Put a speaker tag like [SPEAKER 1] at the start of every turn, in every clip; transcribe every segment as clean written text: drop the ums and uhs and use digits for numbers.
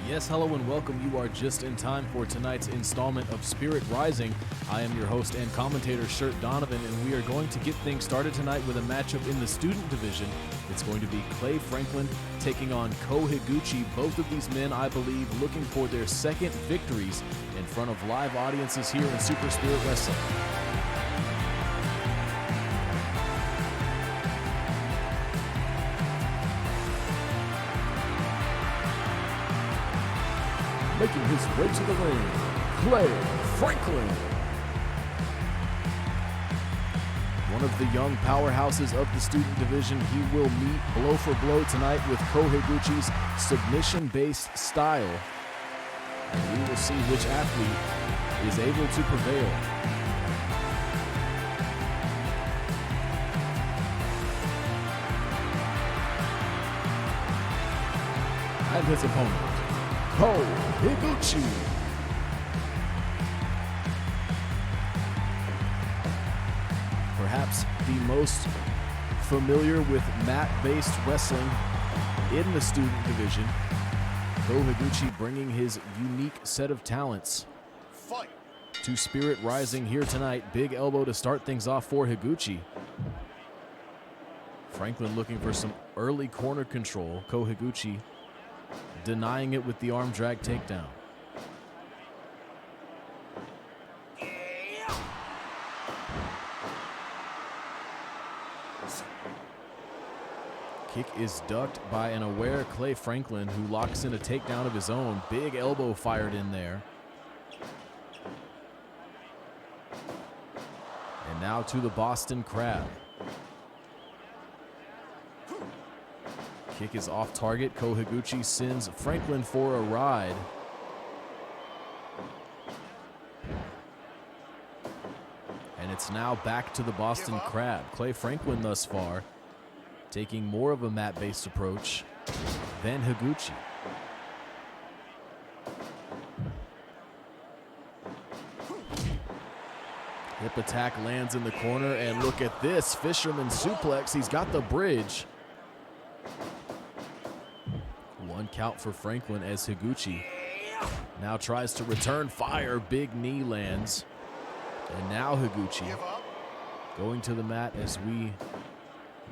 [SPEAKER 1] Yes, hello and welcome. You are just in time for tonight's installment of Spirit Rising. I am your host and commentator, Shirt Donovan, and we are going to get things started tonight with a matchup in the student division. It's going to be Clay Franklin taking on Ko Higuchi. Both of these men, I believe, looking for their second victories in front of live audiences here in Super Spirit Wrestling. Making his way to the ring, Clay Franklin. One of the young powerhouses of the student division, he will meet blow for blow tonight with Ko Higuchi's submission-based style. And we will see which athlete is able to prevail. And his opponent, Ko Higuchi. Perhaps the most familiar with mat-based wrestling in the student division. Ko Higuchi bringing his unique set of talents to Spirit Rising here tonight. Big elbow to start things off for Higuchi. Franklin looking for some early corner control. Ko Higuchi denying it with the arm drag takedown. Kick is ducked by an aware Clay Franklin, who locks in a takedown of his own. Big elbow fired in there. And now to the Boston Crab. Kick is off target. Ko Higuchi sends Franklin for a ride. And it's now back to the Boston Crab. Clay Franklin thus far taking more of a mat-based approach than Higuchi. Hip attack lands in the corner, and look at this fisherman suplex. He's got the bridge. One count for Franklin as Higuchi now tries to return fire. Big knee lands. And now Higuchi going to the mat, as we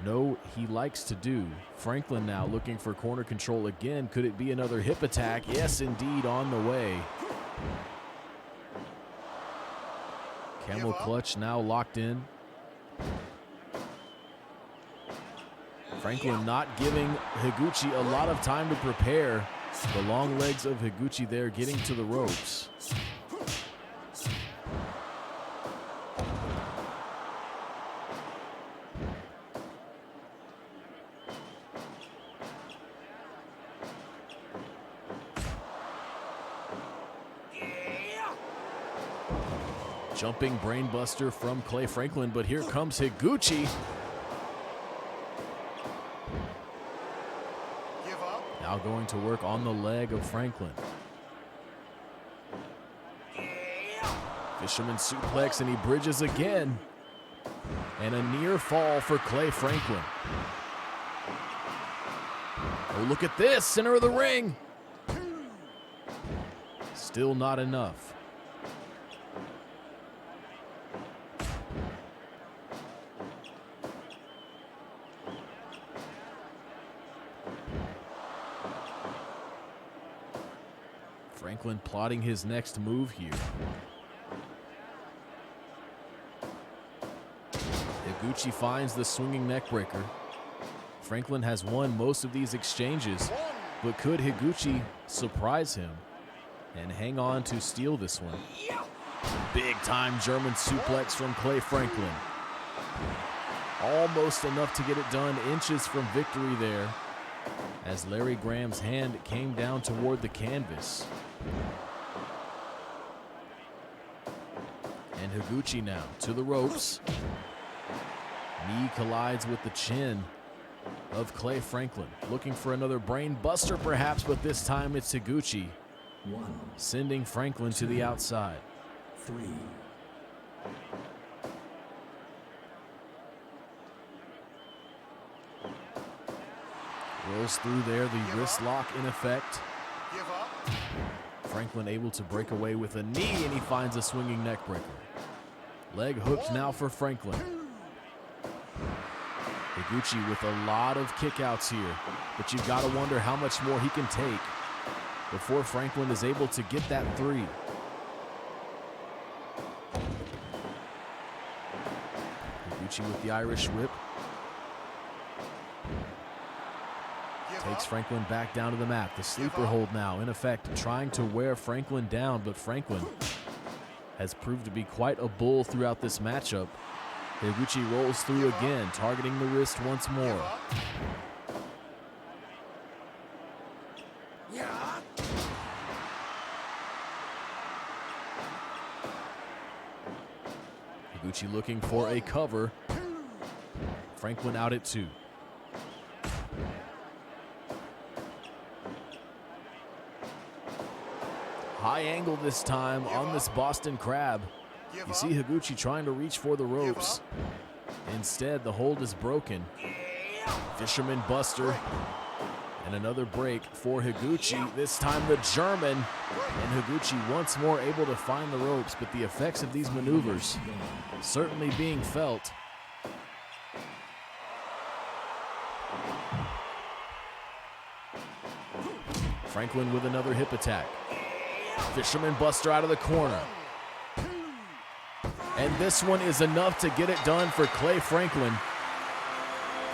[SPEAKER 1] know he likes to do. Franklin now looking for corner control again. Could it be another hip attack? Yes, indeed, on the way. Camel clutch now locked in. Franklin not giving Higuchi a lot of time to prepare. The long legs of Higuchi there getting to the ropes. Jumping brainbuster from Clay Franklin, but here comes Higuchi. Now going to work on the leg of Franklin. Fisherman suplex, and he bridges again. And a near fall for Clay Franklin. Oh, look at this, center of the ring. Still not enough. Franklin plotting his next move here. Higuchi finds the swinging neckbreaker. Franklin has won most of these exchanges, but could Higuchi surprise him and hang on to steal this one? Big time German suplex from Clay Franklin. Almost enough to get it done, inches from victory there, as Larry Graham's hand came down toward the canvas. And Higuchi now to the ropes. Knee collides with the chin of Clay Franklin. Looking for another brain buster perhaps, but this time it's Higuchi sending Franklin to the outside.
[SPEAKER 2] 3.
[SPEAKER 1] Rolls through there, the wrist lock in effect.
[SPEAKER 3] Give up.
[SPEAKER 1] Franklin able to break away with a knee, and he finds a swinging neck breaker. Leg hooked now for Franklin. Higuchi with a lot of kickouts here, but you've got to wonder how much more he can take before Franklin is able to get that 3. Higuchi with the Irish whip. Takes Franklin back down to the mat. The sleeper hold now in effect, trying to wear Franklin down, but Franklin has proved to be quite a bull throughout this matchup. Higuchi rolls through again, targeting the wrist once more. Higuchi looking for a cover. Franklin out at 2. High angle this time on this Boston Crab. You see Higuchi trying to reach for the ropes. Instead, the hold is broken. Fisherman Buster. And another break for Higuchi. This time the German. And Higuchi once more able to find the ropes, but the effects of these maneuvers certainly being felt. Franklin with another hip attack. Fisherman Buster out of the corner. And this one is enough to get it done for Clay Franklin.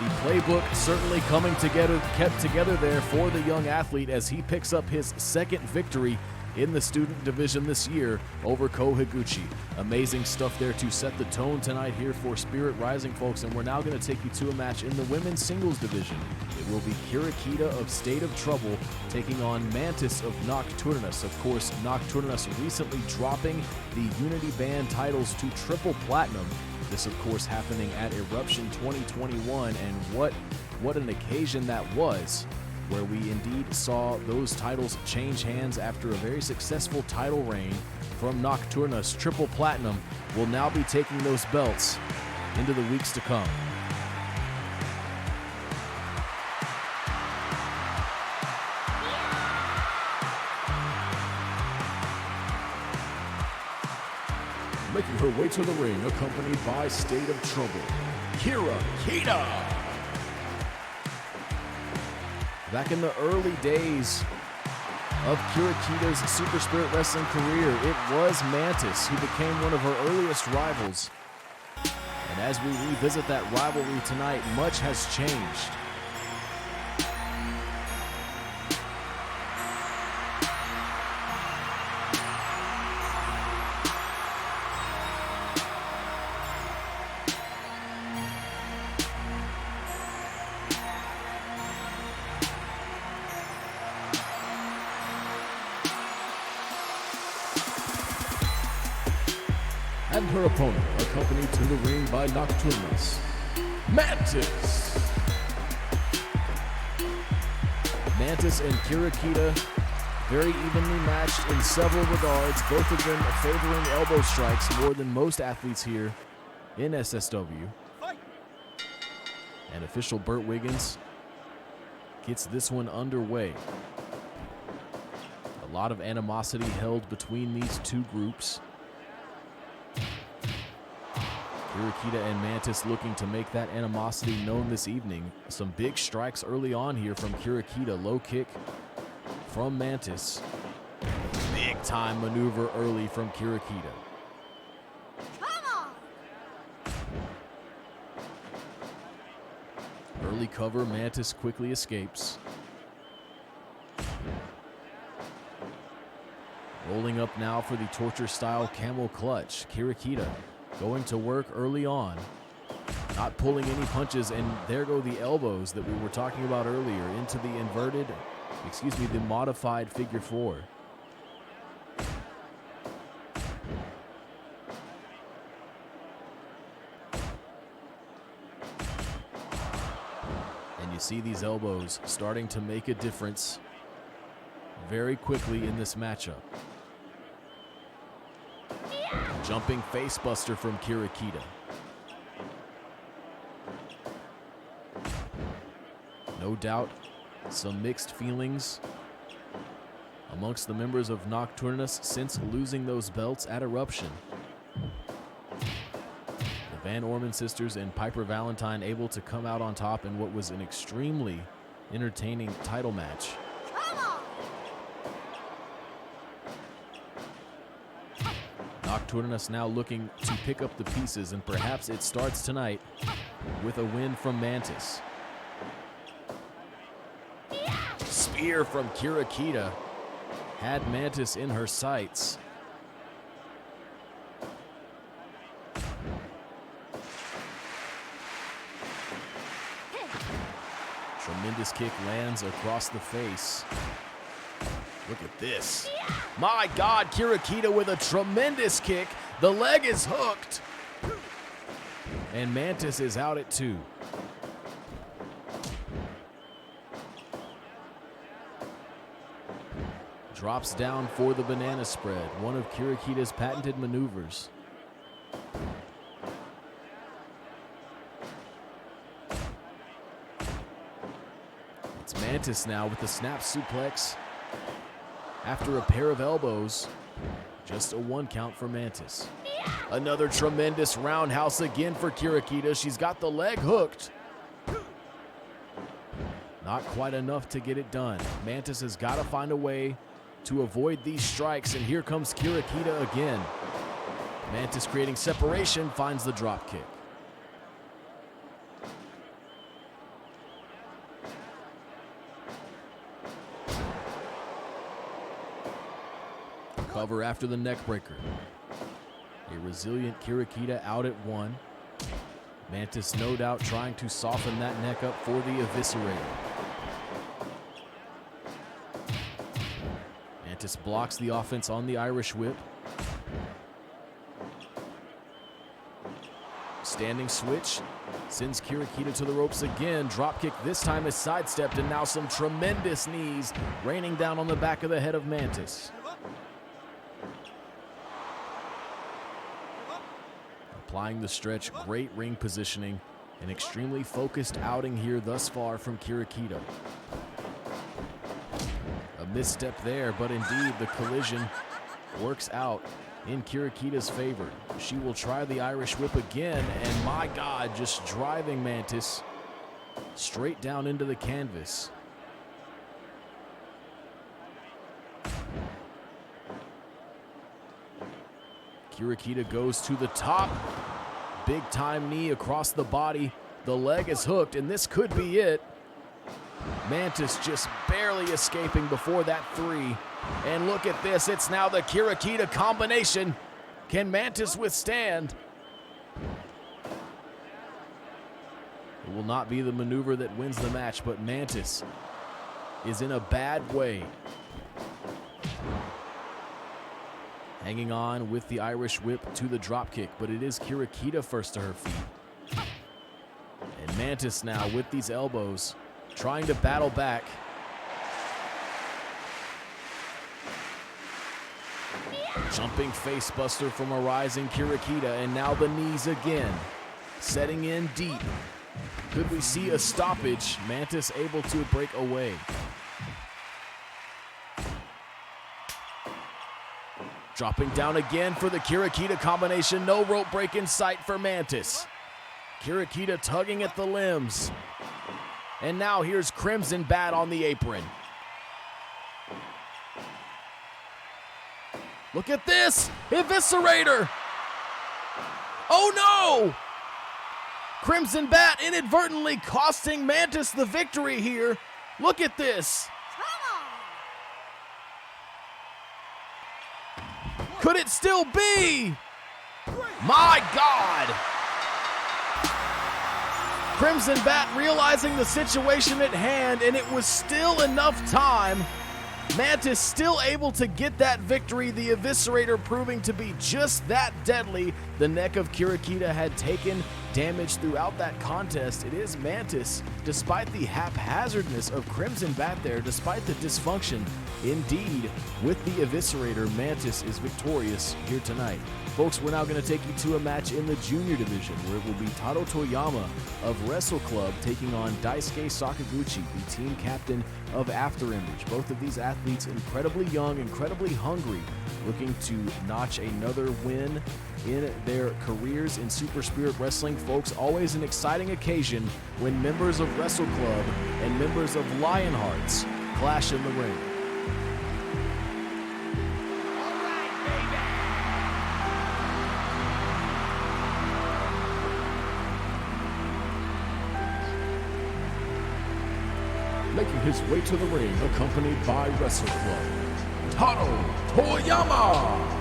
[SPEAKER 1] The playbook certainly coming together, kept together there for the young athlete as he picks up his 2nd victory in the student division this year over Ko Higuchi. Amazing stuff there to set the tone tonight here for Spirit Rising, folks. And we're now going to take you to a match in the women's singles division. It will be KIDA of State of Trouble taking on MANTIS of Nocturnus. Of course, Nocturnus recently dropping the Unity Band titles to triple platinum. This, of course, happening at Eruption 2021, and what an occasion that was, where we indeed saw those titles change hands after a very successful title reign from Nocturnus. Triple Platinum will now be taking those belts into the weeks to come. Making her way to the ring, accompanied by State of Trouble, KIDA. Back in the early days of KIDA's Super Spirit Wrestling career, it was MANTIS who became one of her earliest rivals. And as we revisit that rivalry tonight, much has changed. And her opponent, accompanied to the ring by Nocturnus, MANTIS. MANTIS and KIDA very evenly matched in several regards, both of them favoring elbow strikes more than most athletes here in SSW. And official Burt Wiggins gets this one underway. A lot of animosity held between these two groups. KIDA and MANTIS looking to make that animosity known this evening. Some big strikes early on here from KIDA. Low kick from MANTIS. Big time maneuver early from KIDA.
[SPEAKER 2] Come on.
[SPEAKER 1] Early cover, MANTIS quickly escapes. Rolling up now for the torture style camel clutch. KIDA going to work early on, not pulling any punches, and there go the elbows that we were talking about earlier into the the modified figure 4. And you see these elbows starting to make a difference very quickly in this matchup. Jumping facebuster from KIDA. No doubt some mixed feelings amongst the members of Nocturnus since losing those belts at Eruption. The Van Orman sisters and Piper Valentine able to come out on top in what was an extremely entertaining title match. Nocturnus now looking to pick up the pieces, and perhaps it starts tonight with a win from Mantis. Spear from KIDA had Mantis in her sights. Tremendous kick lands across the face. Look at this. My God, KIDA with a tremendous kick. The leg is hooked. And Mantis is out at 2. Drops down for the banana spread, one of KIDA's patented maneuvers. It's Mantis now with the snap suplex. After a pair of elbows, just a 1 count for Mantis. Another tremendous roundhouse again for KIDA. She's got the leg hooked. Not quite enough to get it done. Mantis has got to find a way to avoid these strikes, and here comes KIDA again. Mantis creating separation, finds the drop kick. Cover after the neck breaker. A resilient KIDA out at 1. Mantis no doubt trying to soften that neck up for the eviscerator. Mantis blocks the offense on the Irish whip. Standing switch sends KIDA to the ropes again. Dropkick this time is sidestepped, and now some tremendous knees raining down on the back of the head of Mantis. Applying the stretch, great ring positioning, an extremely focused outing here thus far from KIDA. A misstep there, but indeed the collision works out in KIDA's favor. She will try the Irish whip again, and my God, just driving Mantis straight down into the canvas. KIDA goes to the top. Big time knee across the body. The leg is hooked, and this could be it. Mantis just barely escaping before that 3. And look at this, it's now the KIDA combination. Can Mantis withstand? It will not be the maneuver that wins the match, but Mantis is in a bad way. Hanging on with the Irish whip to the dropkick, but it is KIDA first to her feet. And Mantis now with these elbows, trying to battle back. Jumping facebuster from a rising KIDA, and now the knees again. Setting in deep. Could we see a stoppage? Mantis able to break away. Dropping down again for the KIDA combination. No rope break in sight for Mantis. KIDA tugging at the limbs. And now here's Crimson Bat on the apron. Look at this! Eviscerator! Oh no! Crimson Bat inadvertently costing Mantis the victory here. Look at this. Could it still be? My God! Crimson Bat realizing the situation at hand, and it was still enough time. Mantis still able to get that victory, the Eviscerator proving to be just that deadly. The neck of KIDA had taken damage throughout that contest. It is Mantis, despite the haphazardness of Crimson Bat there, despite the dysfunction. Indeed, with the Eviscerator, Mantis is victorious here tonight. Folks, we're now going to take you to a match in the junior division where it will be Taro Toyama of Wrestle Club taking on Daisuke Sakaguchi, the team captain of After Image. Both of these athletes incredibly young, incredibly hungry, looking to notch another win in their careers in Super Spirit Wrestling. Folks, always an exciting occasion when members of Wrestle Club and members of Lionhearts clash in the ring. Making his way to the ring, accompanied by Wrestle Club, Taro Toyama.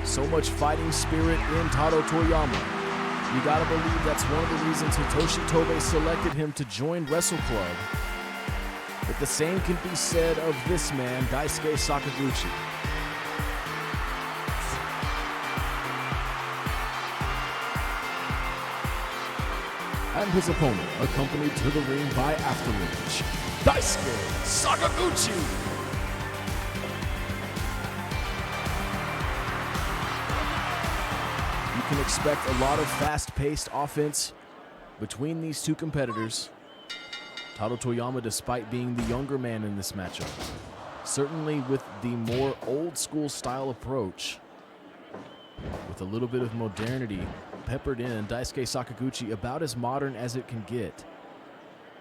[SPEAKER 1] So much fighting spirit in Taro Toyama. You gotta believe that's one of the reasons Hitoshi Tobe selected him to join Wrestle Club. But the same can be said of this man, Daisuke Sakaguchi. And his opponent, accompanied to the ring by After Image, Daisuke Sakaguchi. You can expect a lot of fast-paced offense between these two competitors. Taro Toyama, despite being the younger man in this matchup, certainly with the more old-school style approach, with a little bit of modernity peppered in, Daisuke Sakaguchi about as modern as it can get.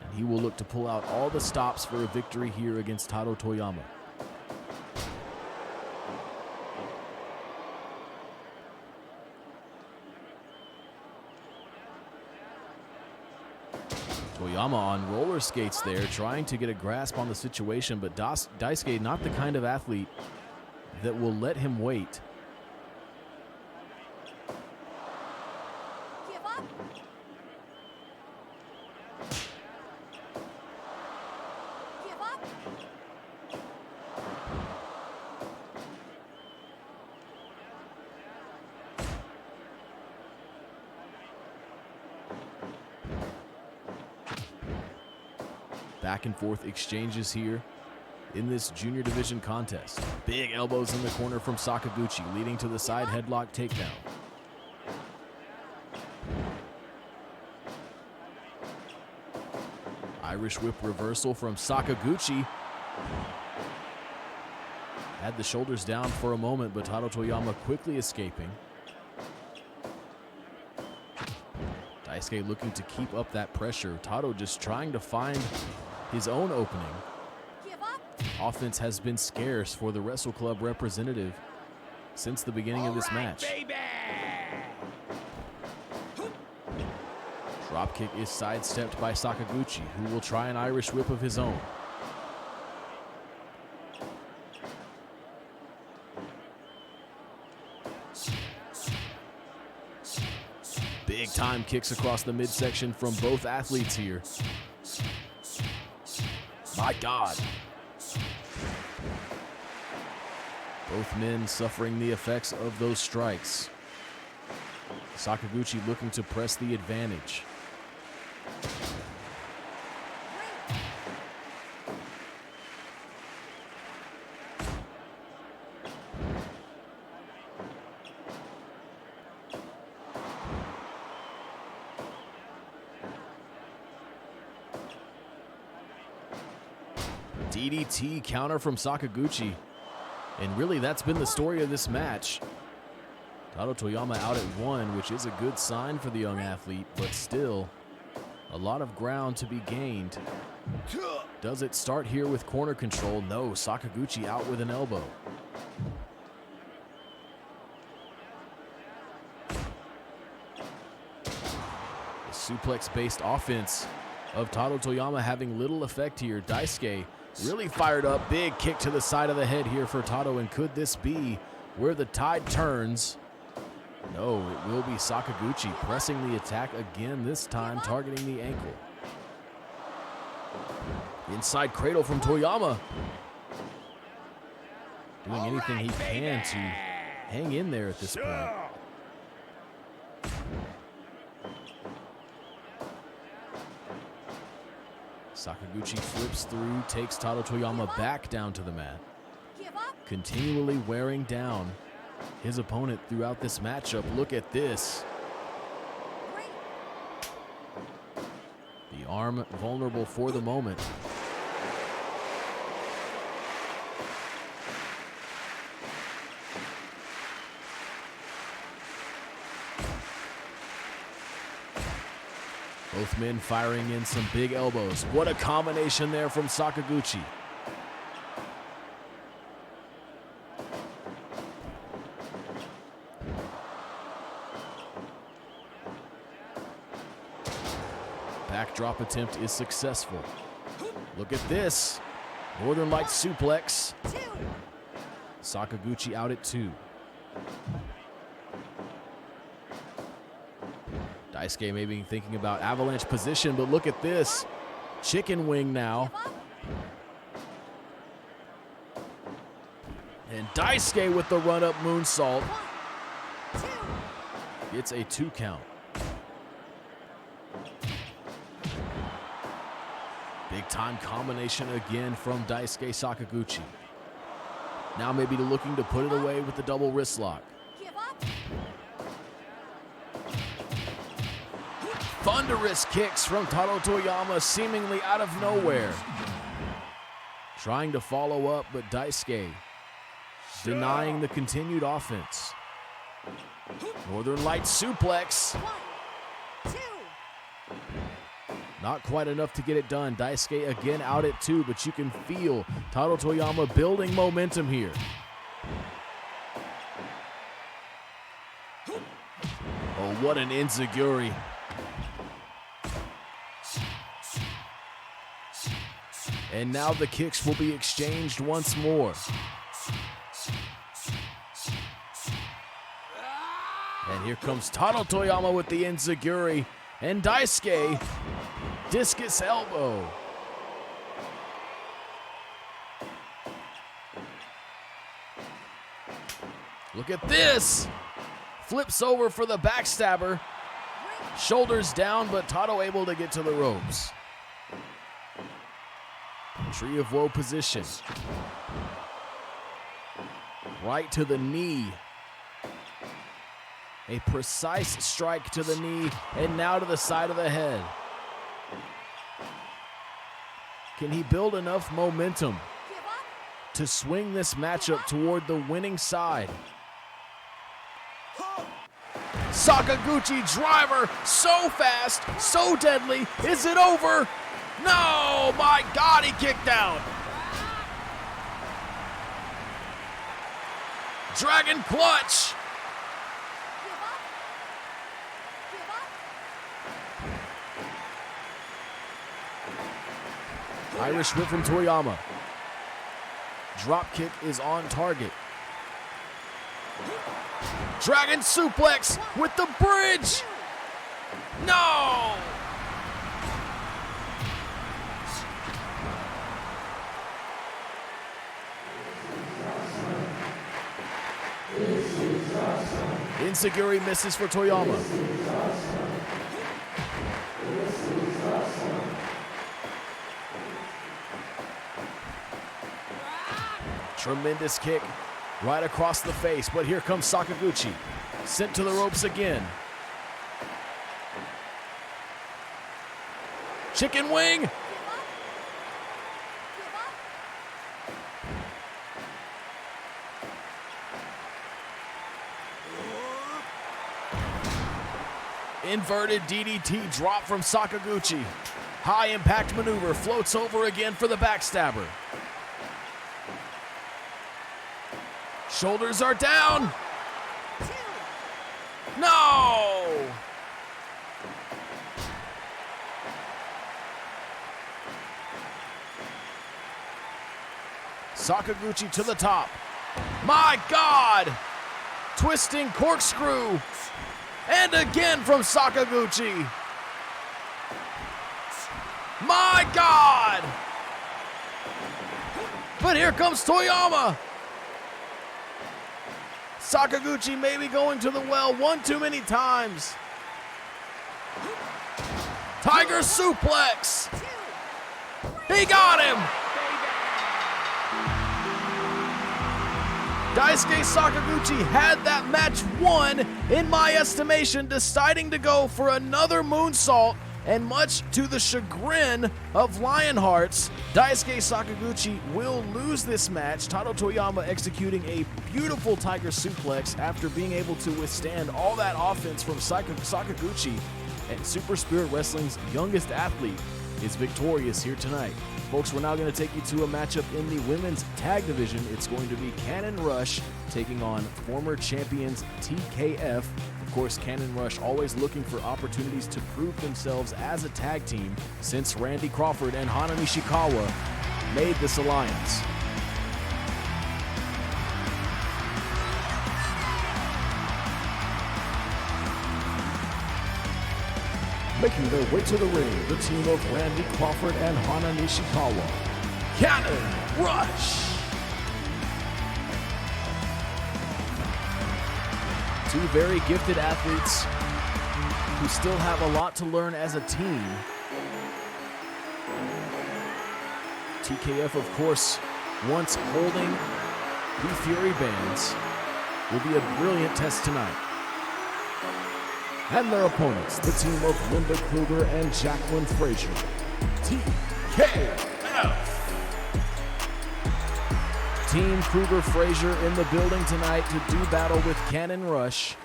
[SPEAKER 1] And he will look to pull out all the stops for a victory here against Taro Toyama. Toyama on roller skates there, trying to get a grasp on the situation, but Daisuke not the kind of athlete that will let him wait. Back and forth exchanges here in this junior division contest. Big elbows in the corner from Sakaguchi, leading to the side headlock takedown. Irish whip reversal from Sakaguchi. Had the shoulders down for a moment, but Taro Toyama quickly escaping. Daisuke looking to keep up that pressure. Taro just trying to find his own opening. Offense has been scarce for the Wrestle Club representative since the beginning of this match. Dropkick is sidestepped by Sakaguchi, who will try an Irish whip of his own. Big time kicks across the midsection from both athletes here. My God. Both men suffering the effects of those strikes. Sakaguchi looking to press the advantage. DDT counter from Sakaguchi. And really, that's been the story of this match. Taro Toyama out at 1, which is a good sign for the young athlete, but still a lot of ground to be gained. Does it start here with corner control? No, Sakaguchi out with an elbow. The suplex-based offense of Taro Toyama having little effect here. Daisuke really fired up. Big kick to the side of the head here for Taro, and could this be where the tide turns? No, it will be Sakaguchi pressing the attack again, this time targeting the ankle. Inside cradle from Toyama. Doing anything he can to hang in there at this point. Sakaguchi flips through, takes Taro Toyama back down to the mat, continually wearing down his opponent throughout this matchup. Look at this. The arm vulnerable for the moment. Both men firing in some big elbows. What a combination there from Sakaguchi. Backdrop attempt is successful. Look at this. Northern Light suplex. Sakaguchi out at 2. Daisuke may be thinking about avalanche position, but look at this. Chicken wing now. And Daisuke with the run-up moonsault. It's a 2 count. Big time combination again from Daisuke Sakaguchi. Now maybe looking to put it away with the double wrist lock. Thunderous kicks from Taro Toyama seemingly out of nowhere. Trying to follow up, but Daisuke denying the continued offense. Northern Light suplex. Not quite enough to get it done. Daisuke again out at 2, but you can feel Taro Toyama building momentum here. Oh, what an enziguri. And now the kicks will be exchanged once more. And here comes Taro Toyama with the enziguri. And Daisuke, discus elbow. Look at this. Flips over for the backstabber. Shoulders down, but Taro able to get to the ropes. Tree of Woe position. Right to the knee. A precise strike to the knee, and now to the side of the head. Can he build enough momentum to swing this matchup toward the winning side? Sakaguchi driver, so fast, so deadly. Is it over? No, my God, he kicked out. Dragon clutch. Irish whip from Toyama. Drop kick is on target. Dragon suplex with the bridge. No! Enziguri misses for Toyama. Tremendous kick right across the face, but here comes Sakaguchi. Sent to the ropes again. Chicken wing. Inverted DDT drop from Sakaguchi. High impact maneuver, floats over again for the backstabber. Shoulders are down. No! Sakaguchi to the top. My God! Twisting corkscrew. And again from Sakaguchi. My God! But here comes Toyama. Sakaguchi maybe going to the well one too many times. Tiger suplex. He got him. Daisuke Sakaguchi had that match won, in my estimation, deciding to go for another moonsault, and much to the chagrin of Lionhearts, Daisuke Sakaguchi will lose this match. Taro Toyama executing a beautiful Tiger suplex after being able to withstand all that offense from Sakaguchi, and Super Spirit Wrestling's youngest athlete is victorious here tonight. Folks, we're now going to take you to a matchup in the women's tag division. It's going to be Cannon Rush taking on former champions TKF. Of course, Cannon Rush always looking for opportunities to prove themselves as a tag team since Randy Crawford and Hana Nishikawa made this alliance. Making their way to the ring, the team of Randy Crawford and Hana Nishikawa. Cannon Rush! Two very gifted athletes who still have a lot to learn as a team. TKF, of course, once holding the Fury bands, will be a brilliant test tonight. And their opponents, the team of Linda Kruger and Jacqueline Frazier. TKF. Team Kruger-Frazier in the building tonight to do battle with Cannon Rush.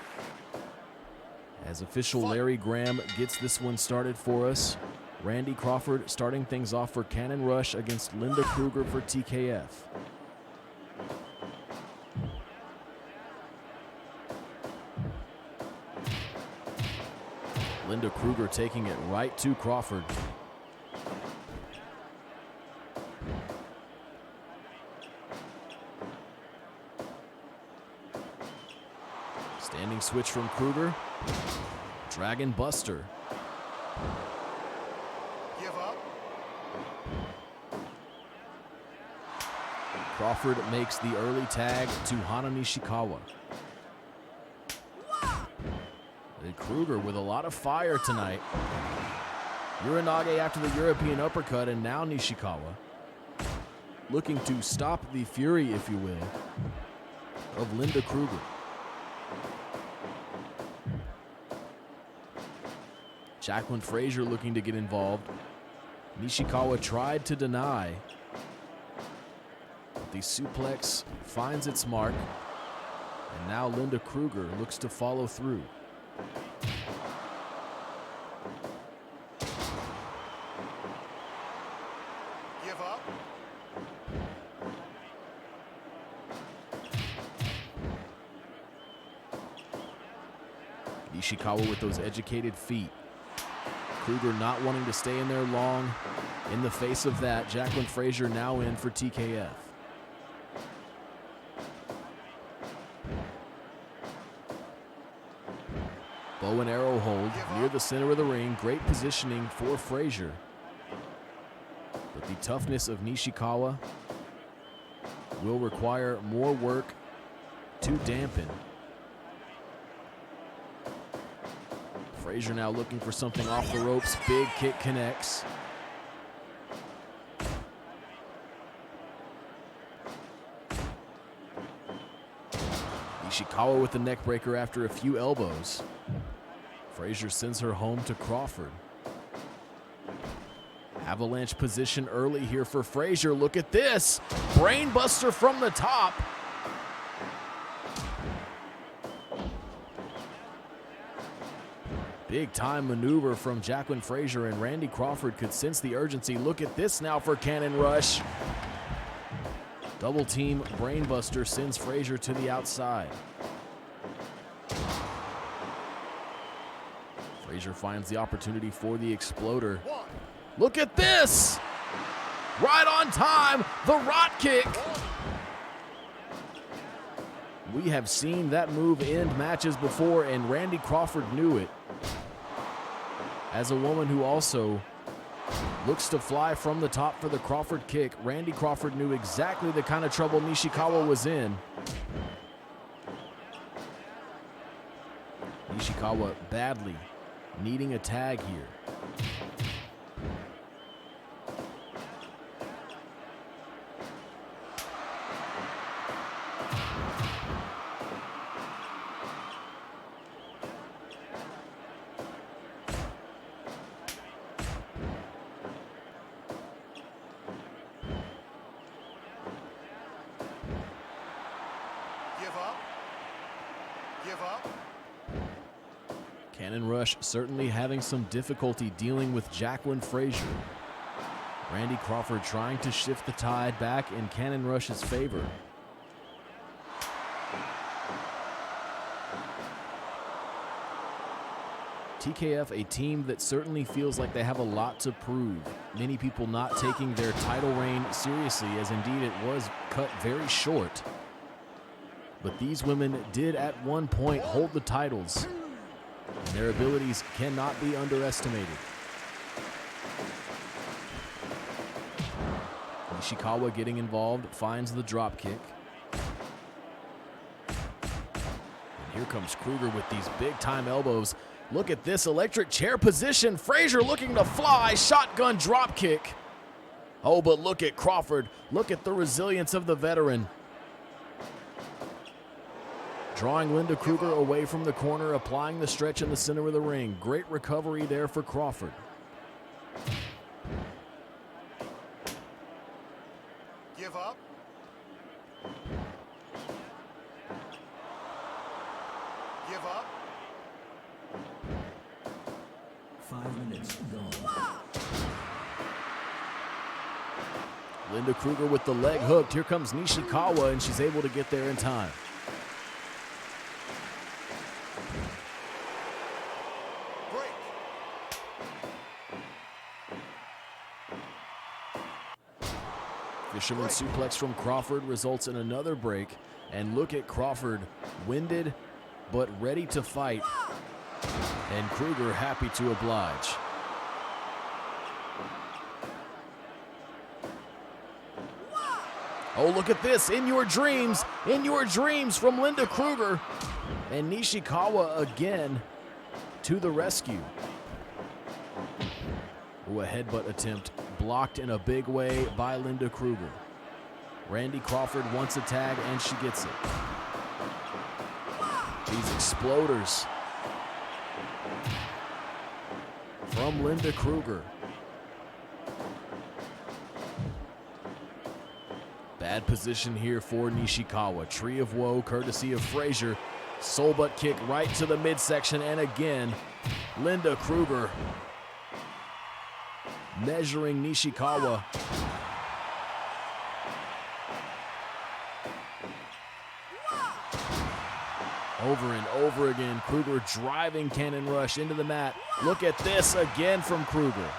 [SPEAKER 1] As official Larry Graham gets this one started for us. Randy Crawford starting things off for Cannon Rush against Linda Kruger for TKF. Linda Kruger taking it right to Crawford. Standing switch from Kruger. Dragon Buster.
[SPEAKER 2] Give up.
[SPEAKER 1] Crawford makes the early tag to Hana Nishikawa. Kruger with a lot of fire tonight. Uranage after the European uppercut, and now Nishikawa looking to stop the fury, if you will, of Linda Kruger. Jacqueline Frazier looking to get involved. Nishikawa tried to deny, but the suplex finds its mark, and now Linda Kruger looks to follow through.
[SPEAKER 2] Give up.
[SPEAKER 1] Nishikawa with those educated feet. Kruger not wanting to stay in there long. In the face of that, Jacqueline Frazier now in for TKF. Bow and arrow hold near the center of the ring. Great positioning for Frazier. But the toughness of Nishikawa will require more work to dampen. Frazier now looking for something off the ropes. Big kick connects. Nishikawa with the neck breaker after a few elbows. Frazier sends her home to Crawford. Avalanche position early here for Frazier. Look at this. Brainbuster from the top. Big time maneuver from Jacqueline Frazier, and Randy Crawford could sense the urgency. Look at this now for Cannon Rush. Double team brainbuster sends Frazier to the outside. Frazier finds the opportunity for the exploder. Look at this! Right on time, the rot kick. We have seen that move end matches before, and Randy Crawford knew it. As a woman who also looks to fly from the top for the Crawford kick, Randy Crawford knew exactly the kind of trouble Nishikawa was in. Nishikawa badly needing a tag here.
[SPEAKER 2] Give up.
[SPEAKER 1] Cannon Rush certainly having some difficulty dealing with Jacqueline Frazier. Randy Crawford trying to shift the tide back in Cannon Rush's favor. TKF, a team that certainly feels like they have a lot to prove. Many people not taking their title reign seriously, as indeed it was cut very short. But these women did at one point hold the titles, and their abilities cannot be underestimated. Nishikawa getting involved, finds the drop kick. And here comes Kruger with these big time elbows. Look at this electric chair position. Frazier looking to fly, shotgun drop kick. Oh, but look at Crawford. Look at the resilience of the veteran. Drawing Linda Kruger away from the corner, applying the stretch in the center of the ring. Great recovery there for Crawford.
[SPEAKER 2] Give up. Give up.
[SPEAKER 3] 5 minutes gone.
[SPEAKER 1] Linda Kruger with the leg hooked. Here comes Nishikawa, and she's able to get there in time. Fisherman suplex from Crawford results in another break. And look at Crawford, winded but ready to fight. And Kruger happy to oblige. Oh, look at this, in your dreams from Linda Kruger. And Nishikawa again to the rescue. Ooh, a headbutt attempt blocked in a big way by Linda Kruger. Randy Crawford wants a tag, and she gets it. These exploders from Linda Kruger. Bad position here for Nishikawa. Tree of Woe courtesy of Frazier. Soul butt kick right to the midsection, and again, Linda Kruger measuring Nishikawa. Over and over again, Kruger driving Cannon Rush into the mat. Look at this again from Kruger.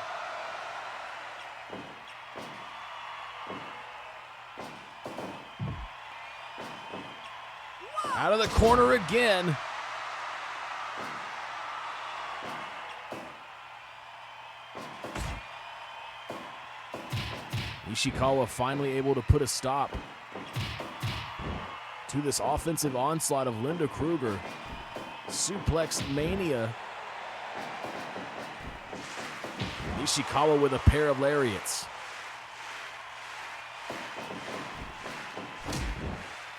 [SPEAKER 1] Out of the corner again. Nishikawa finally able to put a stop to this offensive onslaught of Linda Kruger. Suplex mania. Nishikawa with a pair of lariats.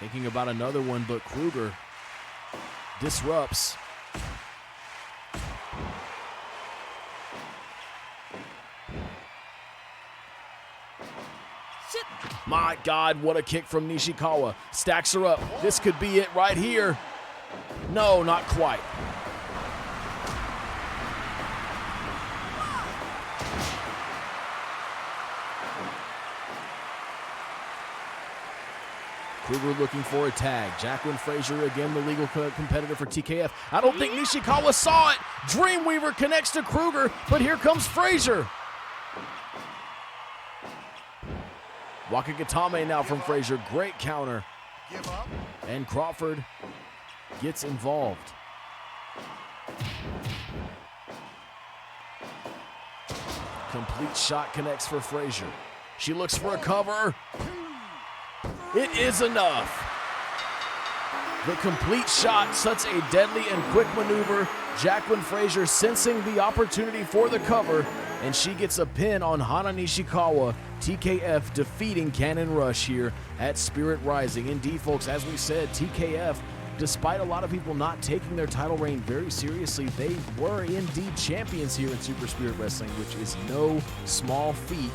[SPEAKER 1] Thinking about another one, but Kruger disrupts. My God, what a kick from Nishikawa. Stacks her up. This could be it right here. No, not quite. Kruger looking for a tag. Jacqueline Frazier, again the legal competitor for TKF. I don't think Nishikawa saw it. Dreamweaver connects to Kruger, but here comes Frazier. Wakagatame now from Frazier. Great counter. And Crawford gets involved. Complete shot connects for Frazier. She looks for a cover. It is enough. The complete shot, such a deadly and quick maneuver, Jacqueline Frazier sensing the opportunity for the cover, and she gets a pin on Hana Nishikawa. TKF defeating Cannon Rush here at Spirit Rising. Indeed, folks, as we said, TKF, despite a lot of people not taking their title reign very seriously, they were indeed champions here in Super Spirit Wrestling, which is no small feat.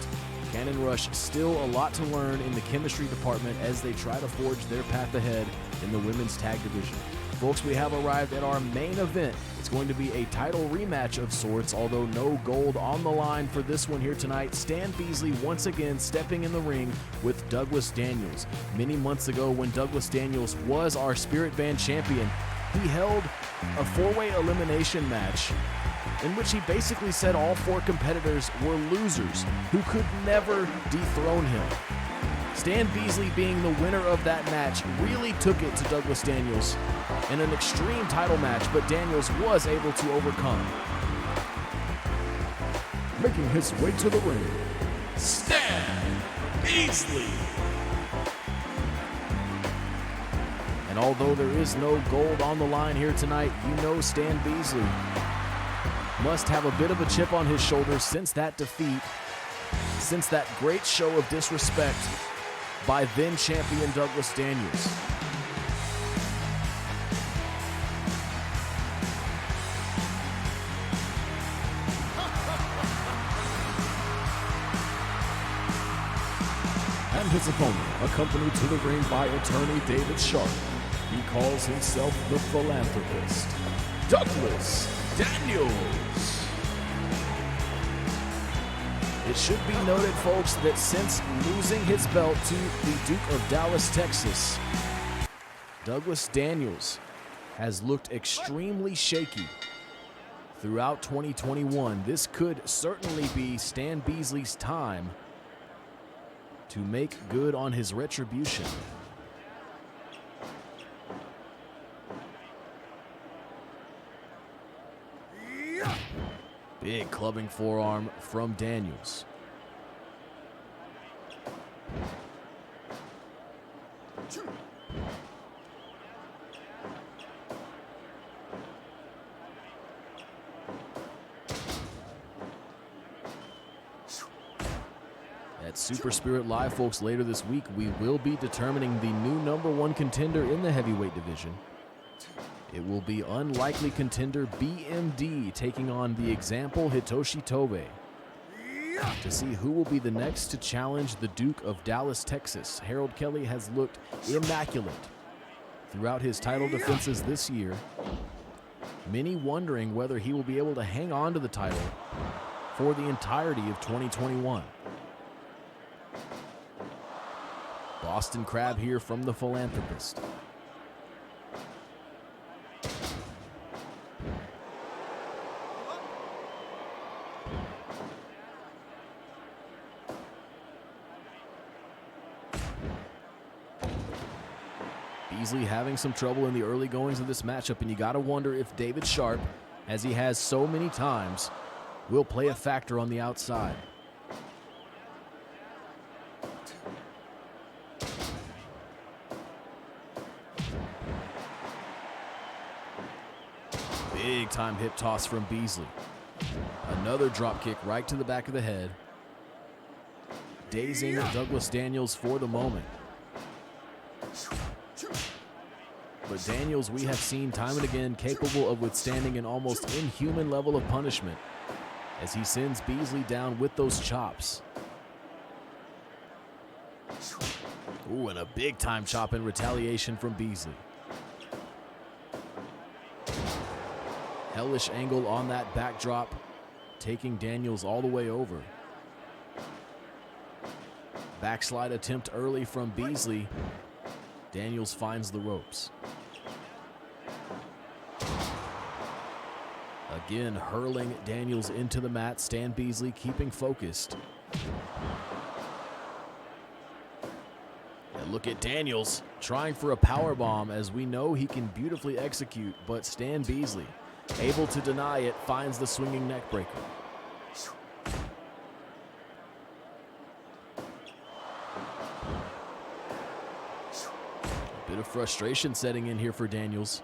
[SPEAKER 1] Cannon Rush still a lot to learn in the chemistry department as they try to forge their path ahead in the women's tag division. Folks, we have arrived at our main event. It's going to be a title rematch of sorts, although no gold on the line for this one here tonight. Stan Beasley once again stepping in the ring with Douglas Daniels. Many months ago, when Douglas Daniels was our Spirit Band champion, he held a four-way elimination match in which he basically said all four competitors were losers who could never dethrone him. Stan Beasley, being the winner of that match, really took it to Douglas Daniels in an extreme title match, but Daniels was able to overcome. Making his way to the ring, Stan Beasley. And although there is no gold on the line here tonight, you know Stan Beasley must have a bit of a chip on his shoulder since that defeat, since that great show of disrespect by then champion Douglas Daniels. And his opponent, accompanied to the ring by attorney David Sharp. He calls himself the Philanthropist, Douglas Daniels. It should be noted, folks, that since losing his belt to the Duke of Dallas, Texas, Douglas Daniels has looked extremely shaky throughout 2021. This could certainly be Stan Beasley's time to make good on his retribution. Big clubbing forearm from Daniels. At Super Spirit Live, folks, later this week, we will be determining the new #1 contender in the heavyweight division. It will be unlikely contender BMD taking on the example Hitoshi Tobe to see who will be the next to challenge the Duke of Dallas, Texas. Harold Kelly has looked immaculate throughout his title defenses this year, many wondering whether he will be able to hang on to the title for the entirety of 2021. Boston Crab here from the Philanthropist. Beasley having some trouble in the early goings of this matchup, and you got to wonder if David Sharp, as he has so many times, will play a factor on the outside. Big time hip toss from Beasley. Another drop kick right to the back of the head, dazing Douglas Daniels for the moment. But Daniels, we have seen time and again, capable of withstanding an almost inhuman level of punishment as he sends Beasley down with those chops. Ooh, and a big time chop in retaliation from Beasley. Hellish angle on that backdrop, taking Daniels all the way over. Backslide attempt early from Beasley. Daniels finds the ropes. Again, hurling Daniels into the mat. Stan Beasley keeping focused. And look at Daniels trying for a power bomb, as we know he can beautifully execute, but Stan Beasley, able to deny it, finds the swinging neck breaker. A bit of frustration setting in here for Daniels.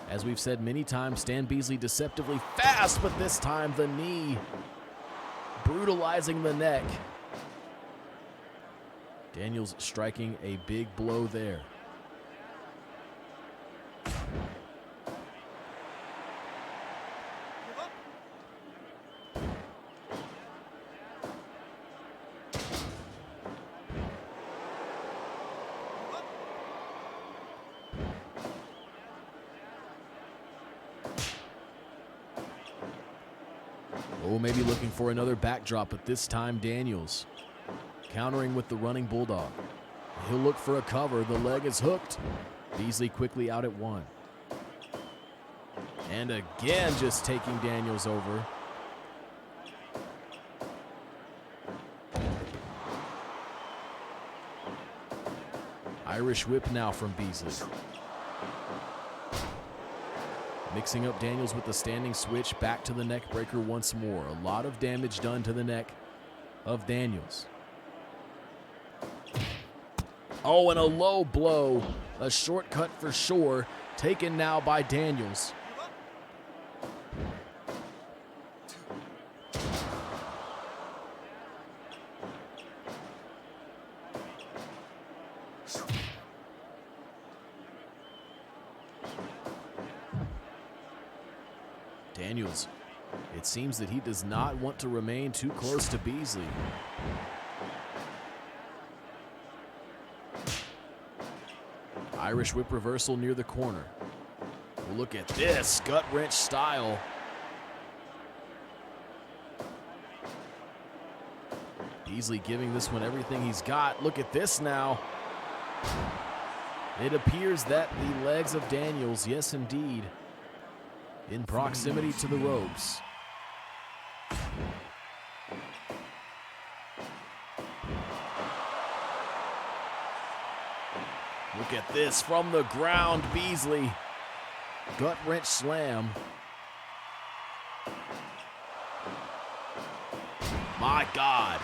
[SPEAKER 1] As we've said many times, Stan Beasley deceptively fast, but this time the knee brutalizing the neck. Daniels striking a big blow there. Oh, maybe looking for another backdrop, but this time Daniels countering with the running bulldog. He'll look for a cover. The leg is hooked. Beasley quickly out at 1. And again, just taking Daniels over. Irish whip now from Beasley. Mixing up Daniels with the standing switch, back to the neck breaker once more. A lot of damage done to the neck of Daniels. Oh, and a low blow. A shortcut for sure. Taken now by Daniels. Daniels, it seems that he does not want to remain too close to Beasley. Irish whip reversal near the corner. Well, look at this, gut wrench style. Beasley giving this one everything he's got. Look at this now. It appears that the legs of Daniels, yes indeed, in proximity to the ropes. Look at this from the ground, Beasley. Gut wrench slam. My God.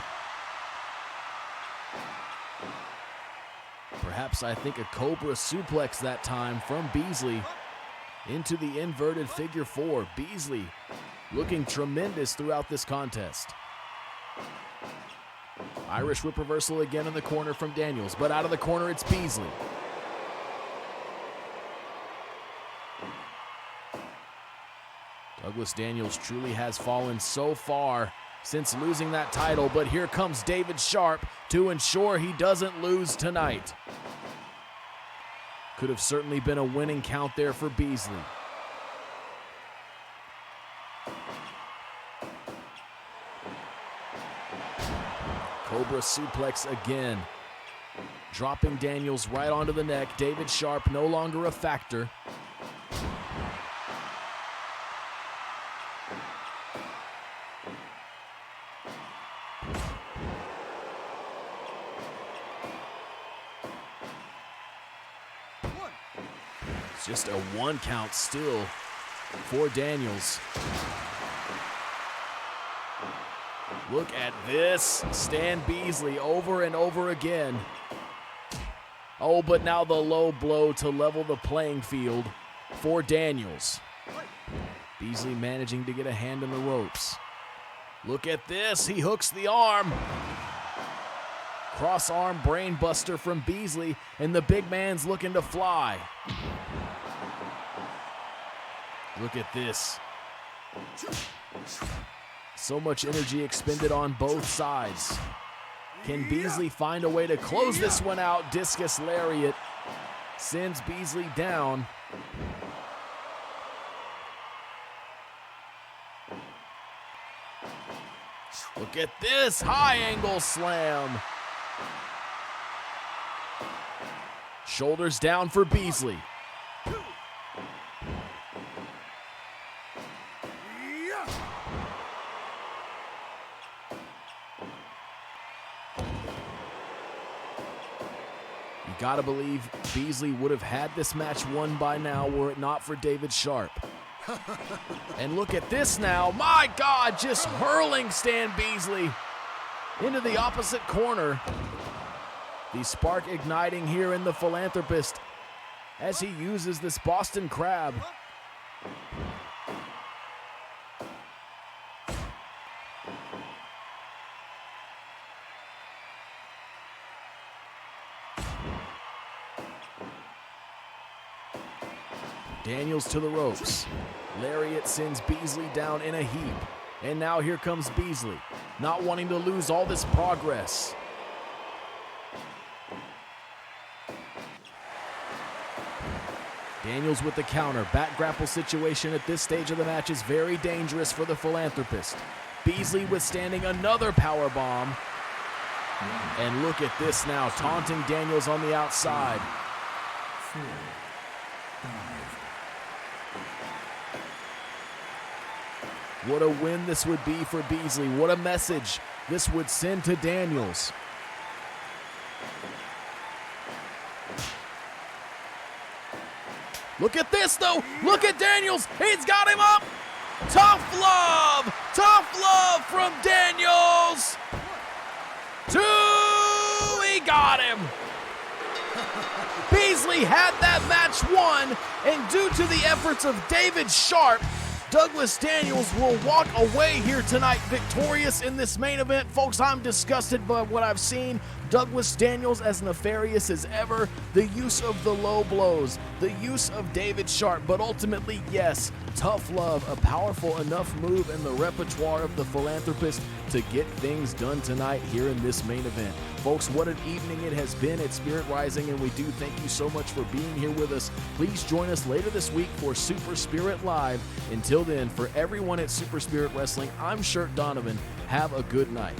[SPEAKER 1] Perhaps I think a cobra suplex that time from Beasley into the inverted figure 4. Beasley looking tremendous throughout this contest. Irish whip reversal again in the corner from Daniels, but out of the corner it's Beasley. Douglas Daniels truly has fallen so far since losing that title, but here comes David Sharp to ensure he doesn't lose tonight. Could have certainly been a winning count there for Beasley. Cobra suplex again. Dropping Daniels right onto the neck. David Sharp no longer a factor. It's just a 1 count still for Daniels. Look at this. Stan Beasley over and over again. Oh, but now the low blow to level the playing field for Daniels. Beasley managing to get a hand in the ropes. Look at this. He hooks the arm. Cross arm brain buster from Beasley, and the big man's looking to fly. Look at this. So much energy expended on both sides. Can Beasley find a way to close this one out? Discus lariat sends Beasley down. Look at this high angle slam. Shoulders down for Beasley. You gotta believe Beasley would have had this match won by now were it not for David Sharp. And look at this now. My God, just hurling Stan Beasley into the opposite corner. The spark igniting here in the Philanthropist as he uses this Boston Crab Daniels to the ropes. Lariat sends Beasley down in a heap. And now here comes Beasley, not wanting to lose all this progress. Daniels with the counter. Back grapple situation at this stage of the match is very dangerous for the philanthropist. Beasley withstanding another power bomb. And look at this now, taunting Daniels on the outside.
[SPEAKER 3] 4, 5.
[SPEAKER 1] What a win this would be for Beasley. What a message this would send to Daniels. Look at this, though. Look at Daniels. He's got him up. Tough love. Tough love from Daniels. 2. He got him. Beasley had that match won, and due to the efforts of David Sharp, Douglas Daniels will walk away here tonight victorious in this main event. Folks, I'm disgusted by what I've seen. Douglas Daniels as nefarious as ever. The use of the low blows, the use of David Sharp, but ultimately, yes, tough love, a powerful enough move in the repertoire of the philanthropist to get things done tonight here in this main event. Folks, what an evening it has been at Spirit Rising, and we do thank you so much for being here with us. Please join us later this week for Super Spirit Live. Until then, for everyone at Super Spirit Wrestling, I'm Shirt Donovan. Have a good night.